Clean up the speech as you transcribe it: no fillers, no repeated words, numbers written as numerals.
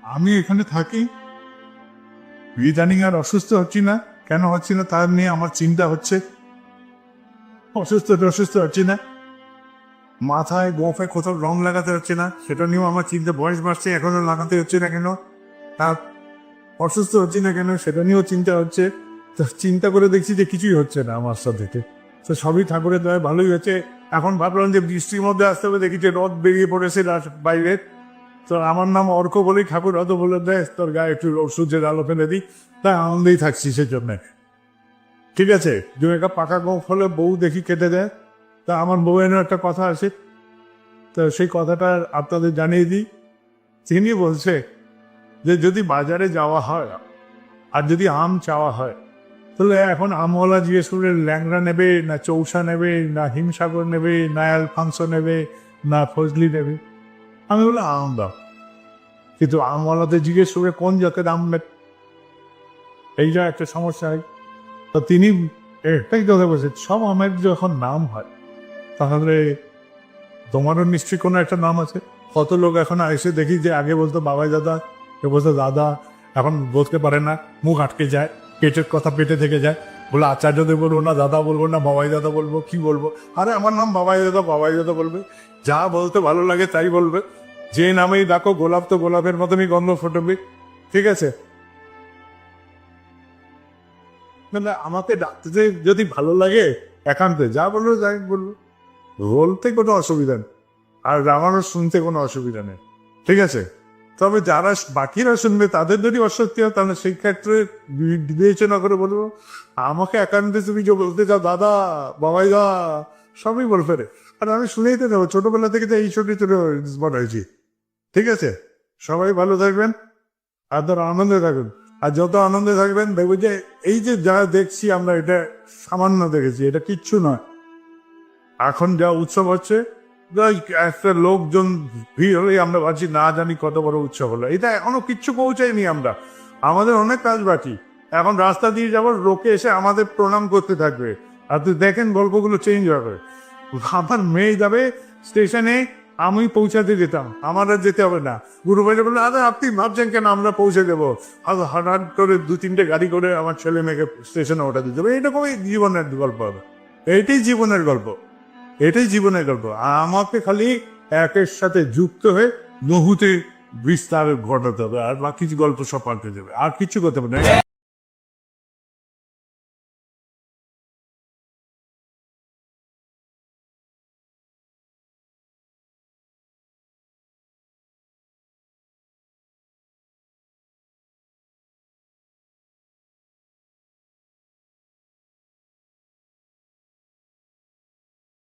আমি এখানে থাকি, ইদানিং আর অসুস্থ হচ্ছি না। কেন হচ্ছি না তার নিয়ে আমার চিন্তা হচ্ছে। অসুস্থ হচ্ছি না, মাথায় গোফে কোথাও রং লাগাতে হচ্ছে না, সেটা নিয়েও আমার চিন্তা। বয়স বাড়ছে, এখনো লাগাতে হচ্ছে না কেন। আর অসুস্থ হচ্ছি না কেন, সেটা নিয়েও চিন্তা হচ্ছে। তো চিন্তা করে দেখছি যে কিছুই হচ্ছে না আমার সাথে। তো সবই ঠাকুরের দয়ায় ভালোই হচ্ছে। এখন ভাবলাম যে বৃষ্টির মধ্যে আসতে হবে, দেখি যে রথ বেরিয়ে পড়েছে বাইরে। তো আমার নাম অর্ক বলেই ঠাকুর হয়তো বলে দেয় তোর গায়ে একটু সূর্যের আলো ফেলে দিই, তাই আনন্দেই থাকছি সেই জন্য। ঠিক আছে, দু একটা পাকা গোপ হলে বউ দেখি কেটে দেয়। তা আমার বউয়েরও একটা কথা আছে, তো সেই কথাটা আপনাদের জানিয়ে দিই। তিনি বলছে যে যদি বাজারে যাওয়া হয় আর যদি আম চাওয়া হয়, তাহলে এখন আমওয়ালা জিজ্ঞেস করে ল্যাংড়া নেবে না চৌসা নেবে না হিমসাগর নেবে না অ্যালফান্সো নেবে না ফজলি নেবে। আমি বললাম আম দাও, কিন্তু আমওয়ালাতে জিজ্ঞেস করে কোন জাতের আম নেবে, এইটা একটা সমস্যা হয়। তো তিনি একটাই কথা বলছে, সব আমের যখন নাম হয় তাহলে তোমারও নিশ্চয়ই কোনো একটা নাম আছে। কত লোক এখন এসে দেখি যে আগে বলতো বাবাই দাদা, কেউ বলতো দাদা, এখন বলতে পারে না, মুখ আটকে যায়, পেটের কথা পেটে থেকে যায়। বলে আচার্যদের বলবো না, দাদা বলবো না, বাবাই দাদা বলবো, কি বলবো? আরে আমার নাম বাবাই দাদা বলবে, যা বলতে ভালো লাগে তাই বলবে। যে নামেই ডাকো, গোলাপ তো গোলাপের মতনই গন্ধ ফোটাবে। ঠিক আছে, মানে আমাকে ডাকতে যদি ভালো লাগে একান্তে যা বলবো যাই বলবো, বলতে কোনো অসুবিধা নেই, আর আমারও শুনতে কোনো অসুবিধা নেই। ঠিক আছে, তবে যারা বাকিরা শুনবে তাদের যদি অস্বস্তি হয়, তাহলে সেই ক্ষেত্রে বিবেচনা করে বলবো আমাকে একান্তে তুমি যে বলতে চাও দাদা বাবাই দা, সবই বল ফেরে। আর আমি শুনেই তো নেবো, ছোটবেলা থেকে তো এই ছোট ছোট বড় হয়েছি। ঠিক আছে, সবাই ভালো থাকবেন আর ধরো আনন্দে থাকবেন। আর যত আনন্দে থাকবেন দেখবো যে এই যে যা দেখছি আমরা, এটা সামান্য দেখেছি, এটা কিচ্ছু নয়। এখন যা উৎসব হচ্ছে, একটা লোকজন ভিড় হলেই আমরা ভাবছি না জানি কত বড় উৎসব হলো। এটা এখনো কিচ্ছু পৌঁছায়নি আমরা, আমাদের অনেক কাজ বাকি। এখন রাস্তা দিয়ে যাবো, লোকে এসে আমাদের প্রণাম করতে থাকবে, আর তুই দেখেন গল্পগুলো চেঞ্জ হবে। আমার মেয়ে যাবে স্টেশনে, আমি পৌঁছাতে যেতাম, আমার আর যেতে হবে না। গুরু ভাইরা বললো আরে আপনি ভাবছেন কেন, আমরা পৌঁছে দেবো। আর হঠাৎ করে 2-3টে গাড়ি করে আমার ছেলে মেয়েকে স্টেশনে ওঠাতে যাবে। এরকমই জীবনের গল্প হবে, এইটাই জীবনের গল্প, এটাই জীবনের গল্প। আমাকে খালি একের সাথে যুক্ত হয়ে বহুতে বিস্তার ঘটাতে হবে, আর বাকি গল্প সব পাল্টে যাবে, আর কিছু করতে হবে না।